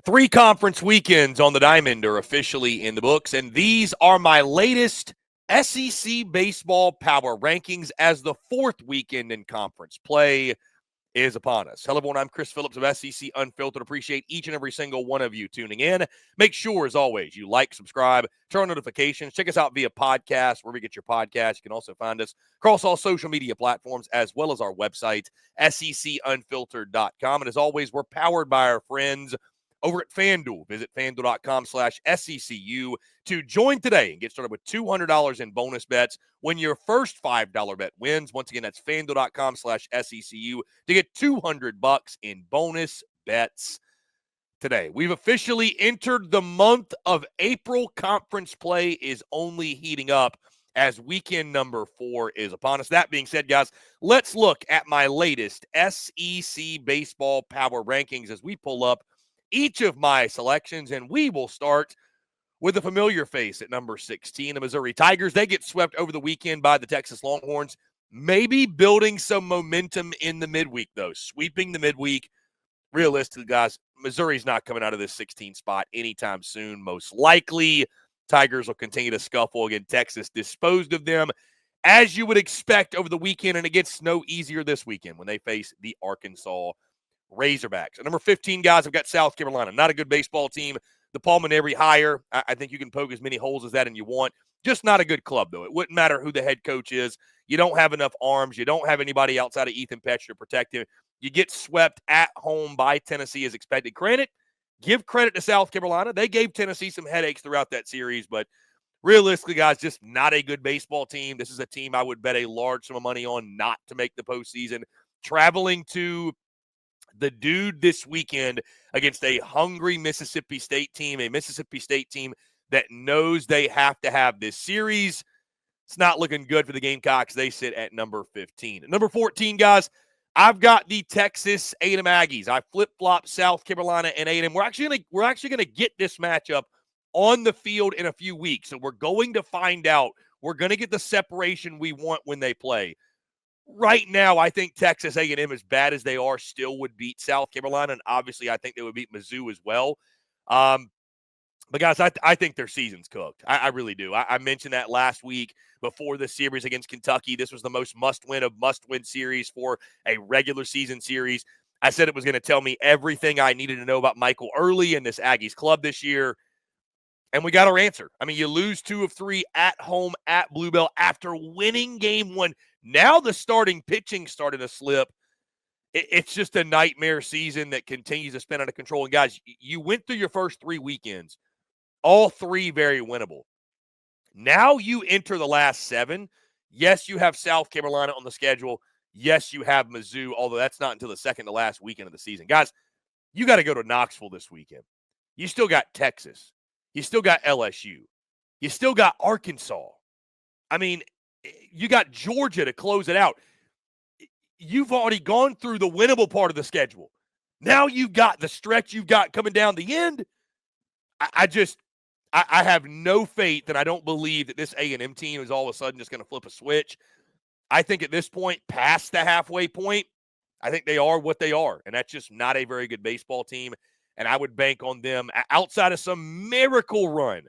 3 conference weekends on the Diamond are officially in the books, and these are my latest SEC baseball power rankings as the 4th weekend in conference play is upon us. Hello, everyone. I'm Chris Phillips of SEC Unfiltered. Appreciate each and every single one of you tuning in. Make sure, as always, you like, subscribe, turn on notifications. Check us out via podcast, wherever you get your podcasts. You can also find us across all social media platforms, as well as our website, secunfiltered.com. And as always, we're powered by our friends over at FANDUEL. Visit FANDUEL.com/SECU to join today and get started with $200 in bonus bets when your first $5 bet wins. Once again, that's FANDUEL.com/SECU to get $200 in bonus bets today. We've officially entered the month of April. Conference play is only heating up as weekend number 4 is upon us. That being said, guys, let's look at my latest SEC baseball power rankings as we pull up each of my selections, and we will start with a familiar face at number 16, the Missouri Tigers. They get swept over the weekend by the Texas Longhorns, maybe building some momentum in the midweek, though. Sweeping the midweek, realistically, guys, Missouri's not coming out of this 16 spot anytime soon. Most likely, Tigers will continue to scuffle. Again, Texas disposed of them, as you would expect over the weekend, and it gets no easier this weekend when they face the Arkansas Razorbacks. At number 15, guys, I've got South Carolina. Not a good baseball team. The Pulmonary hire, I think you can poke as many holes as that and you want. Just not a good club, though. It wouldn't matter who the head coach is. You don't have enough arms. You don't have anybody outside of Ethan Petch to protect him. You get swept at home by Tennessee as expected. Granted, give credit to South Carolina. They gave Tennessee some headaches throughout that series, but realistically, guys, just not a good baseball team. This is a team I would bet a large sum of money on not to make the postseason. Traveling to the dude this weekend against a hungry Mississippi State team, that knows they have to have this series. It's not looking good for the Gamecocks. They sit at number 15. At number 14, guys, I've got the Texas A&M Aggies. I flip-flop South Carolina and A&M. We're actually going to get this matchup on the field in a few weeks, so we're going to find out. We're going to get the separation we want when they play. Right now, I think Texas A&M, as bad as they are, still would beat South Carolina, and obviously I think they would beat Mizzou as well. But, guys, I think their season's cooked. I really do. I mentioned that last week before the series against Kentucky. This was the most must-win of must-win series for a regular season series. I said it was going to tell me everything I needed to know about Michael Early and this Aggies club this year, and we got our answer. I mean, you lose 2 of 3 at home at Bluebell after winning game 1. Now the starting pitching started to slip. It's just a nightmare season that continues to spin out of control. And, guys, you went through your first 3 weekends, all 3 very winnable. Now you enter the last 7. Yes, you have South Carolina on the schedule. Yes, you have Mizzou, although that's not until the second to last weekend of the season. Guys, you got to go to Knoxville this weekend. You still got Texas. You still got LSU. You still got Arkansas. I mean, you got Georgia to close it out. You've already gone through the winnable part of the schedule. Now you've got the stretch you've got coming down the end. I have no faith, and I don't believe that this A&M team is all of a sudden just going to flip a switch. I think at this point, past the halfway point, I think they are what they are, and that's just not a very good baseball team, and I would bank on them outside of some miracle run.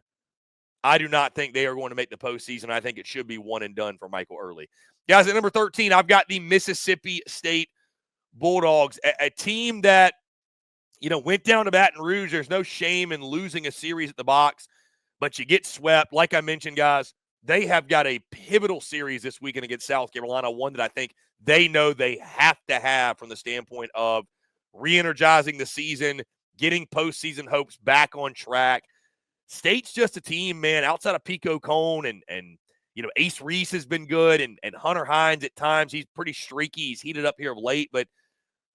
I do not think they are going to make the postseason. I think it should be one and done for Michael Early. Guys, at number 13, I've got the Mississippi State Bulldogs, a team that, went down to Baton Rouge. There's no shame in losing a series at the box, but you get swept. Like I mentioned, guys, they have got a pivotal series this weekend against South Carolina, one that I think they know they have to have from the standpoint of re-energizing the season, getting postseason hopes back on track. State's just a team, man, outside of Pico Cone and Ace Reese has been good, and Hunter Hines at times, he's pretty streaky. He's heated up here of late, but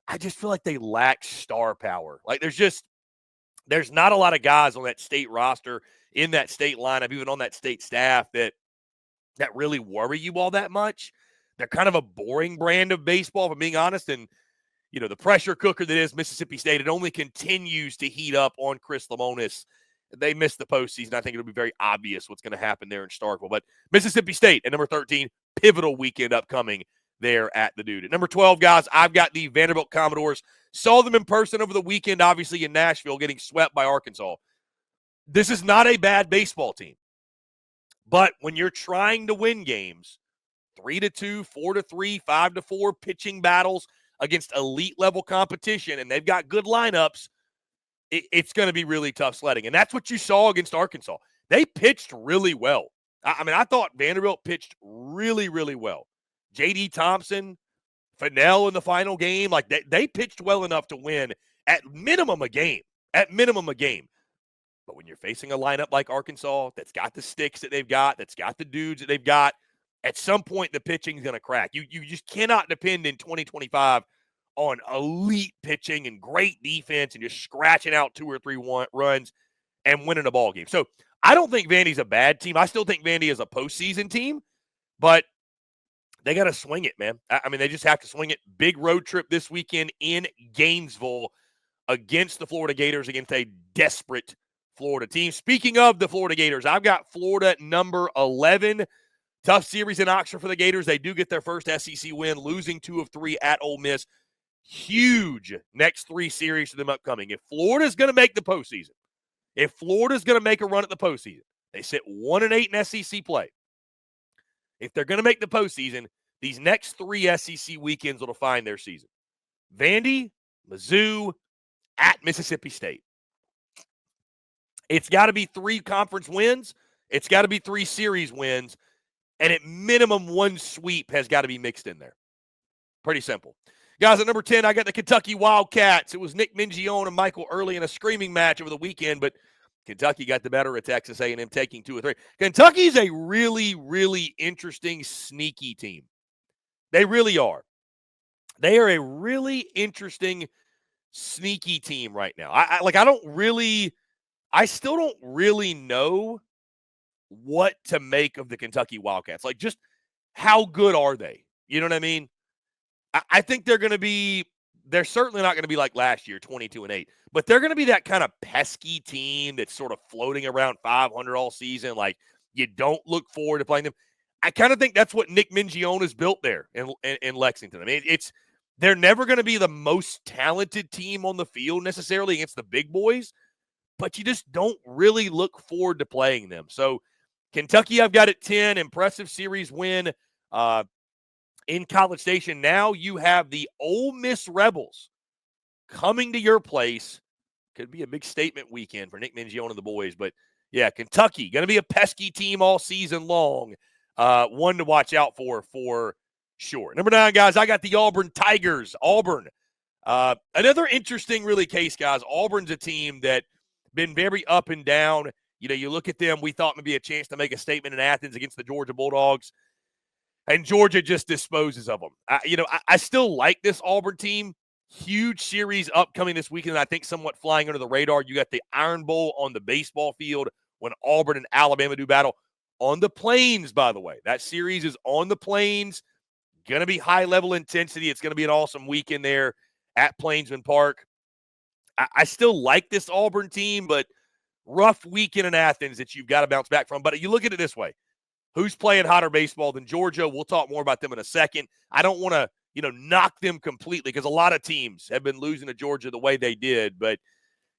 I just feel like they lack star power. Like there's not a lot of guys on that State roster, in that State lineup, even on that State staff that really worry you all that much. They're kind of a boring brand of baseball, if I'm being honest, and the pressure cooker that is Mississippi State, it only continues to heat up on Chris Lemonis. They missed the postseason. I think it'll be very obvious what's going to happen there in Starkville. But Mississippi State at number 13, pivotal weekend upcoming there at the Dude. At number 12, guys, I've got the Vanderbilt Commodores. Saw them in person over the weekend, obviously in Nashville, getting swept by Arkansas. This is not a bad baseball team. But when you're trying to win games, 3-2, 4-3, 5-4 pitching battles against elite level competition, and they've got good lineups, it's going to be really tough sledding. And that's what you saw against Arkansas. They pitched really well. I mean, I thought Vanderbilt pitched really, really well. J.D. Thompson, Fennell in the final game, like they pitched well enough to win at minimum a game. At minimum a game. But when you're facing a lineup like Arkansas that's got the sticks that they've got, that's got the dudes that they've got, at some point the pitching is going to crack. You just cannot depend in 2025 on elite pitching and great defense and just scratching out 2 or 3 runs and winning a ball game. So I don't think Vandy's a bad team. I still think Vandy is a postseason team, but they got to swing it, man. I mean, they just have to swing it. Big road trip this weekend in Gainesville against the Florida Gators, against a desperate Florida team. Speaking of the Florida Gators, I've got Florida number 11. Tough series in Oxford for the Gators. They do get their first SEC win, losing 2 of 3 at Ole Miss. Huge next 3 series to them upcoming. If Florida's going to make the postseason, if Florida's going to make a run at the postseason, they sit 1-8 in SEC play. If they're going to make the postseason, these next 3 SEC weekends will define their season. Vandy, Mizzou, at Mississippi State. It's got to be 3 conference wins. It's got to be 3 series wins. And at minimum, 1 sweep has got to be mixed in there. Pretty simple. Guys, at number 10, I got the Kentucky Wildcats. It was Nick Mingione and Michael Early in a screaming match over the weekend, but Kentucky got the better of Texas A&M, taking 2 of 3. Kentucky's a really, really interesting, sneaky team. They really are. They are a really interesting, sneaky team right now. I still don't really know what to make of the Kentucky Wildcats. Like, just how good are they? You know what I mean? I think they're certainly not going to be like last year, 22-8, but they're going to be that kind of pesky team that's sort of floating around 500 all season. Like, you don't look forward to playing them. I kind of think that's what Nick Mingione has built there in Lexington. I mean, they're never going to be the most talented team on the field necessarily against the big boys, but you just don't really look forward to playing them. So Kentucky, I've got at 10, impressive series win in College Station. Now you have the Ole Miss Rebels coming to your place. Could be a big statement weekend for Nick Mingione and the boys. But, yeah, Kentucky, going to be a pesky team all season long. One to watch out for sure. Number 9, guys, I got the Auburn Tigers. Auburn, another interesting, really, case, guys. Auburn's a team that been very up and down. You know, you look at them, we thought maybe a chance to make a statement in Athens against the Georgia Bulldogs, and Georgia just disposes of them. I still like this Auburn team. Huge series upcoming this weekend, I think somewhat flying under the radar. You got the Iron Bowl on the baseball field when Auburn and Alabama do battle. On the Plains, by the way. That series is on the Plains. Going to be high-level intensity. It's going to be an awesome weekend there at Plainsman Park. I still like this Auburn team, but rough weekend in Athens that you've got to bounce back from. But you look at it this way. Who's playing hotter baseball than Georgia? We'll talk more about them in a second. I don't want to, knock them completely because a lot of teams have been losing to Georgia the way they did. But,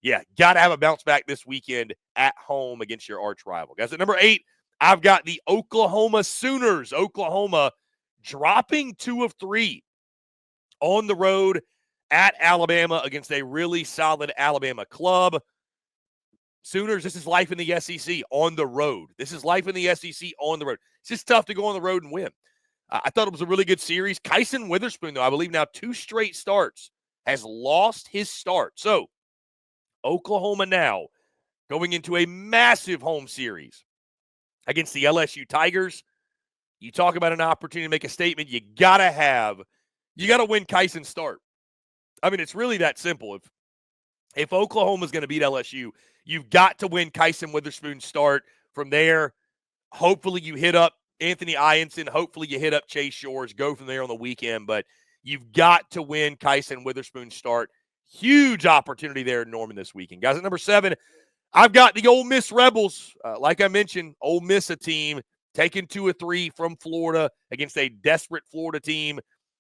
yeah, got to have a bounce back this weekend at home against your arch rival. Guys, at number 8, I've got the Oklahoma Sooners. Oklahoma dropping 2 of 3 on the road at Alabama against a really solid Alabama club. Sooners, this is life in the SEC on the road. This is life in the SEC on the road. It's just tough to go on the road and win. I thought it was a really good series. Kyson Witherspoon, though, I believe now 2 straight starts, has lost his start. So, Oklahoma now going into a massive home series against the LSU Tigers. You talk about an opportunity to make a statement. You got to win Kyson's start. I mean, it's really that simple. If Oklahoma's going to beat LSU, you've got to win Kyson Witherspoon's start. From there, hopefully you hit up Anthony Ianson. Hopefully you hit up Chase Shores. Go from there on the weekend. But you've got to win Kyson Witherspoon's start. Huge opportunity there in Norman this weekend. Guys, at number 7, I've got the Ole Miss Rebels. Like I mentioned, Ole Miss, a team taking 2 of 3 from Florida against a desperate Florida team.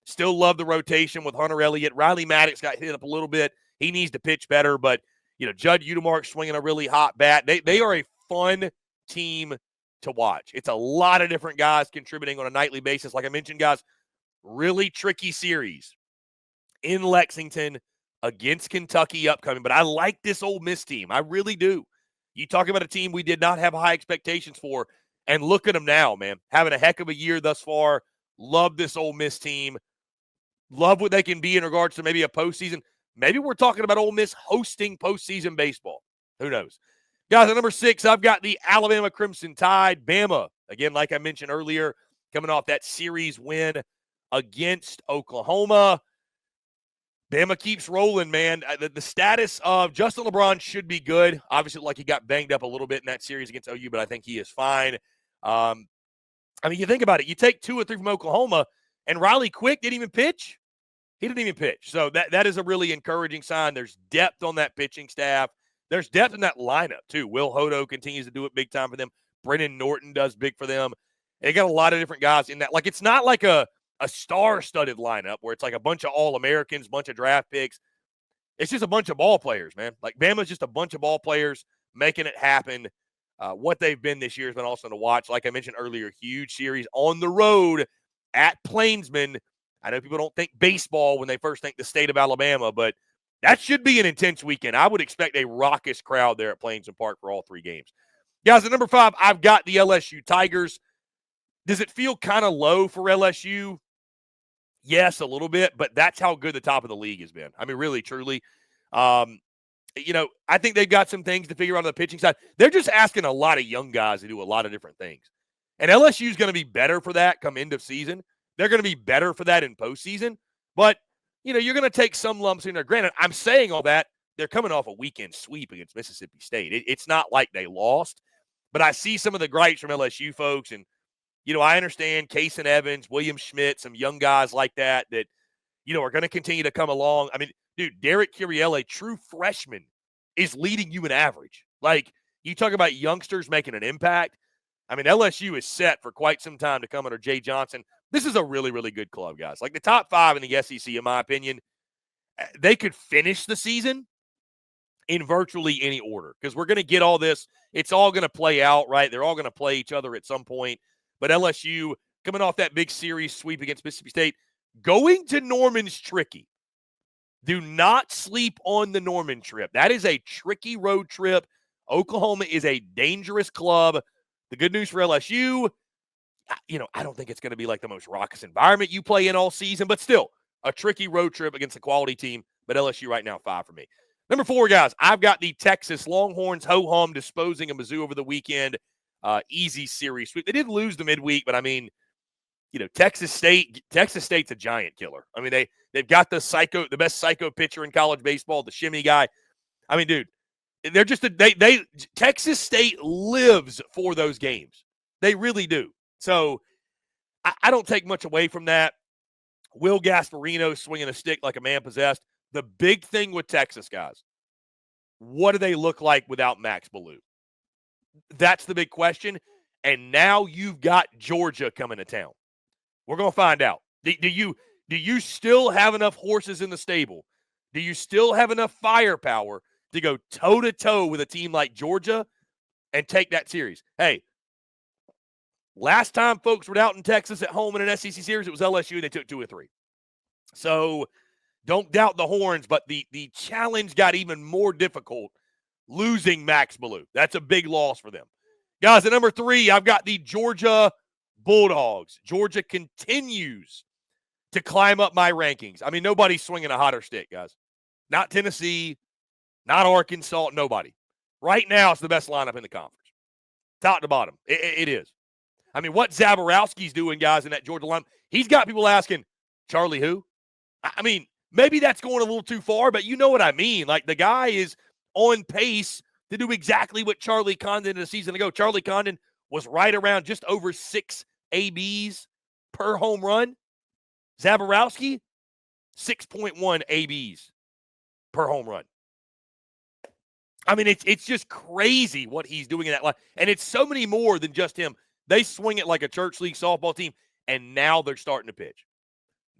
Still love the rotation with Hunter Elliott. Riley Maddox got hit up a little bit. He needs to pitch better, but, Judd Udemark swinging a really hot bat. They are a fun team to watch. It's a lot of different guys contributing on a nightly basis. Like I mentioned, guys, really tricky series in Lexington against Kentucky upcoming, but I like this Ole Miss team. I really do. You talk about a team we did not have high expectations for, and look at them now, man. Having a heck of a year thus far. Love this Ole Miss team. Love what they can be in regards to maybe a postseason. Maybe we're talking about Ole Miss hosting postseason baseball. Who knows? Guys, at number 6, I've got the Alabama Crimson Tide. Bama, again, like I mentioned earlier, coming off that series win against Oklahoma. Bama keeps rolling, man. The status of Justin LeBron should be good. Obviously, like he got banged up a little bit in that series against OU, but I think he is fine. You think about it. You take 2 or 3 from Oklahoma, and Riley Quick didn't even pitch. He didn't even pitch. So that is a really encouraging sign. There's depth on that pitching staff. There's depth in that lineup, too. Will Hodo continues to do it big time for them. Brennan Norton does big for them. They got a lot of different guys in that. Like, it's not like a star-studded lineup where it's like a bunch of All-Americans, bunch of draft picks. It's just a bunch of ball players, man. Like, Bama's just a bunch of ball players making it happen. What they've been this year has been awesome to watch. Like I mentioned earlier, huge series on the road at Plainsman. I know people don't think baseball when they first think the state of Alabama, but that should be an intense weekend. I would expect a raucous crowd there at Plainsman Park for all 3 games. Guys, at number 5, I've got the LSU Tigers. Does it feel kind of low for LSU? Yes, a little bit, but that's how good the top of the league has been. I mean, really, truly. I think they've got some things to figure out on the pitching side. They're just asking a lot of young guys to do a lot of different things. And LSU is going to be better for that come end of season. They're going to be better for that in postseason. But, you're going to take some lumps in there. Granted, I'm saying all that. They're coming off a weekend sweep against Mississippi State. It's not like they lost. But I see some of the gripes from LSU folks. And, I understand Case and Evans, William Schmidt, some young guys like that are going to continue to come along. I mean, dude, Derek Curiel, a true freshman, is leading you in average. Like, you talk about youngsters making an impact. I mean, LSU is set for quite some time to come under Jay Johnson. This is a really, really good club, guys. Like, the top 5 in the SEC, in my opinion, they could finish the season in virtually any order because we're going to get all this. It's all going to play out, right? They're all going to play each other at some point. But LSU, coming off that big series sweep against Mississippi State, going to Norman's tricky. Do not sleep on the Norman trip. That is a tricky road trip. Oklahoma is a dangerous club. The good news for LSU, I don't think it's going to be like the most raucous environment you play in all season, but still a tricky road trip against a quality team. But LSU right now, 5 for me. Number 4, guys, I've got the Texas Longhorns ho-hum disposing of Mizzou over the weekend. Easy series sweep. They did lose the midweek, but I mean, Texas State's a giant killer. I mean, they've got the best psycho pitcher in college baseball, the shimmy guy. I mean, dude, they're just Texas State lives for those games. They really do. So I don't take much away from that. Will Gasparino swinging a stick like a man possessed. The big thing with Texas, guys, what do they look like without Max Ballou? That's the big question. And now you've got Georgia coming to town. We're going to find out. Do you still have enough horses in the stable? Do you still have enough firepower to go toe-to-toe with a team like Georgia and take that series? Hey, last time folks were out in Texas at home in an SEC series, it was LSU, and they took 2 or 3. So don't doubt the horns, but the challenge got even more difficult losing Max Ballou. That's a big loss for them. Guys, at number 3, I've got the Georgia Bulldogs. Georgia continues to climb up my rankings. I mean, nobody's swinging a hotter stick, guys. Not Tennessee, not Arkansas, nobody. Right now, it's the best lineup in the conference. Top to bottom. It is. I mean, what Zaborowski's doing, guys, in that Georgia lineup, he's got people asking, Charlie who? I mean, maybe that's going a little too far, but you know what I mean. Like, the guy is on pace to do exactly what Charlie Condon did a season ago. Charlie Condon was right around just over 6 ABs per home run. Zaborowski, 6.1 ABs per home run. I mean, it's just crazy what he's doing in that line. And it's so many more than just him. They swing it like a church league softball team, and now they're starting to pitch.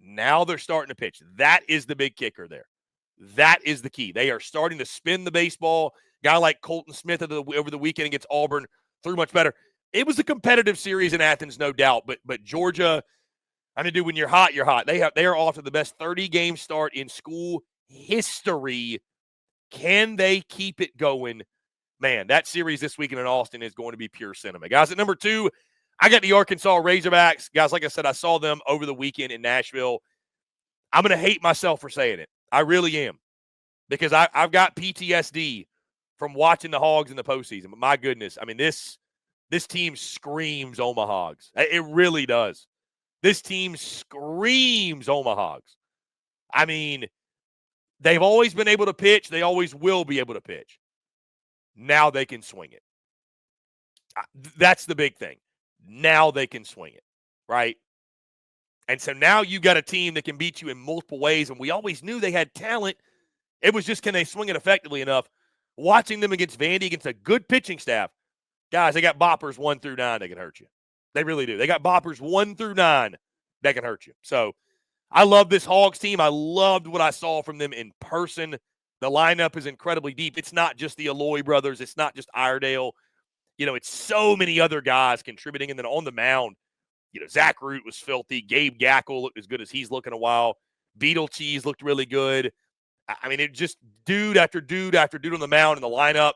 Now they're starting to pitch. That is the big kicker there. That is the key. They are starting to spin the baseball. Guy like Colton Smith over the weekend against Auburn threw much better. It was a competitive series in Athens, no doubt. But Georgia, I mean, dude, when you're hot, you're hot. They are off to the best 30-game start in school history. Can they keep it going? Man, that series this weekend in Austin is going to be pure cinema. Guys, at number 2, I got the Arkansas Razorbacks. Guys, like I said, I saw them over the weekend in Nashville. I'm going to hate myself for saying it. I really am. Because I've got PTSD from watching the Hogs in the postseason. But my goodness, I mean, this team screams Omahogs. It really does. This team screams Omahogs. I mean, they've always been able to pitch. They always will be able to pitch. Now they can swing it. That's the big thing. Now they can swing it, right? And so now you got a team that can beat you in multiple ways, and we always knew they had talent. It was just, can they swing it effectively enough? Watching them against Vandy, against a good pitching staff, guys, they got boppers 1 through 9 that can hurt you. They really do. They got boppers 1 through 9 that can hurt you. So I love this Hogs team. I loved what I saw from them in person. The lineup is incredibly deep. It's not just the Aloy brothers. It's not just Iredale. It's so many other guys contributing. And then on the mound, Zach Root was filthy. Gabe Gackle looked as good as he's looked in a while. Beetle Cheese looked really good. I mean, it just dude after dude after dude on the mound in the lineup.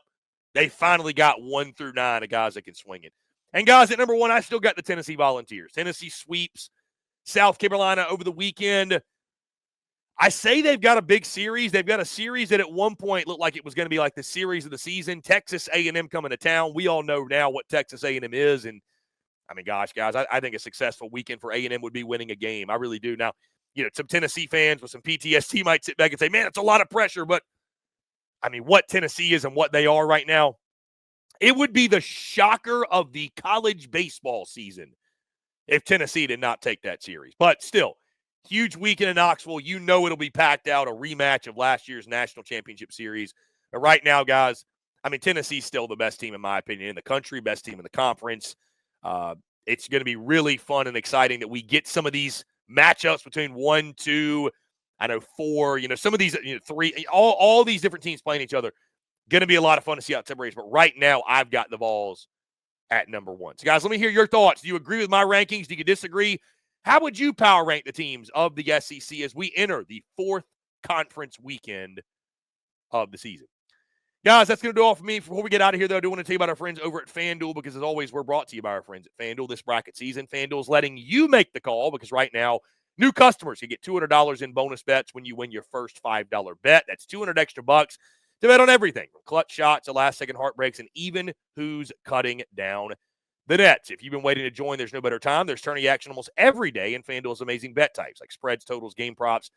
They finally got 1 through 9 of guys that can swing it. And guys, at number 1, I still got the Tennessee Volunteers. Tennessee sweeps South Carolina over the weekend. I say they've got a big series. They've got a series that at one point looked like it was going to be like the series of the season. Texas A&M coming to town. We all know now what Texas A&M is. And, I mean, gosh, guys, I think a successful weekend for A&M would be winning a game. I really do. Now, some Tennessee fans with some PTSD might sit back and say, man, it's a lot of pressure. But, I mean, what Tennessee is and what they are right now, it would be the shocker of the college baseball season if Tennessee did not take that series. But still, huge weekend in Knoxville. It'll be packed out, a rematch of last year's national championship series. But right now, guys, I mean, Tennessee's still the best team, in my opinion, in the country, best team in the conference. It's going to be really fun and exciting that we get some of these matchups between 1, 2, 4, some of these, 3, all these different teams playing each other. Going to be a lot of fun to see how it separates. But right now, I've got the Vols at number 1. So, guys, let me hear your thoughts. Do you agree with my rankings? Do you disagree? How would you power rank the teams of the SEC as we enter the 4th conference weekend of the season? Guys, that's going to do all for me. Before we get out of here, though, I do want to tell you about our friends over at FanDuel because, as always, we're brought to you by our friends at FanDuel this bracket season. FanDuel's letting you make the call because right now, new customers can get $200 in bonus bets when you win your first $5 bet. That's $200 extra bucks to bet on everything from clutch shots to last-second heartbreaks and even who's cutting down the nets. If you've been waiting to join, there's no better time. There's tourney action almost every day in FanDuel's amazing bet types like spreads, totals, game props,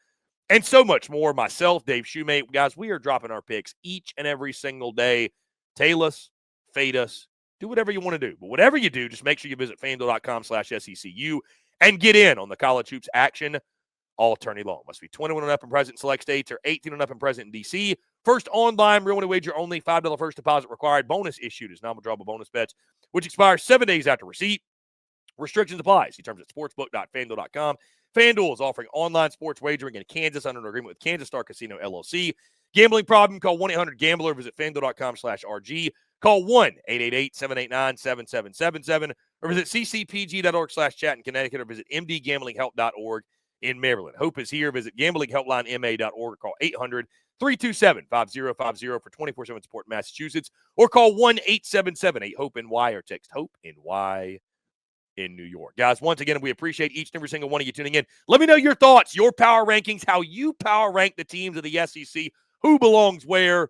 and so much more. Myself, Dave Shoemate, guys, we are dropping our picks each and every single day. Tail us, fade us, do whatever you want to do. But whatever you do, just make sure you visit FanDuel.com/SECU and get in on the college hoops action all tourney long. Must be 21 and up and present in select states or 18 and up and present in D.C. First online real money wager only. $5 first deposit required. Bonus issued as non-withdrawable bonus bets, which expires 7 days after receipt. Restrictions apply. See terms at sportsbook.fanduel.com. FanDuel is offering online sports wagering in Kansas under an agreement with Kansas Star Casino LLC. Gambling problem? Call 1-800-GAMBLER. Visit FanDuel.com/RG. Call 1-888-789-7777 or visit ccpg.org/chat in Connecticut or visit mdgamblinghelp.org in Maryland. Hope is here. Visit gamblinghelplinema.org or call 800-327-5050 for 24/7 support in Massachusetts or call 1-877-8-HOPE-NY or text HOPE-NY in New York. Guys, once again, we appreciate each and every single one of you tuning in. Let me know your thoughts, your power rankings, how you power rank the teams of the SEC, who belongs where.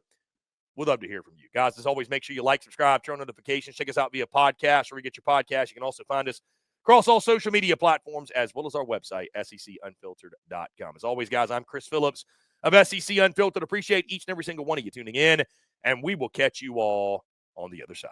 We'd love to hear from you. Guys, as always, make sure you like, subscribe, turn on notifications. Check us out via podcast where you get your podcast. You can also find us across all social media platforms as well as our website, secunfiltered.com. As always, guys, I'm Chris Phillips of SEC Unfiltered. Appreciate each and every single one of you tuning in, and we will catch you all on the other side.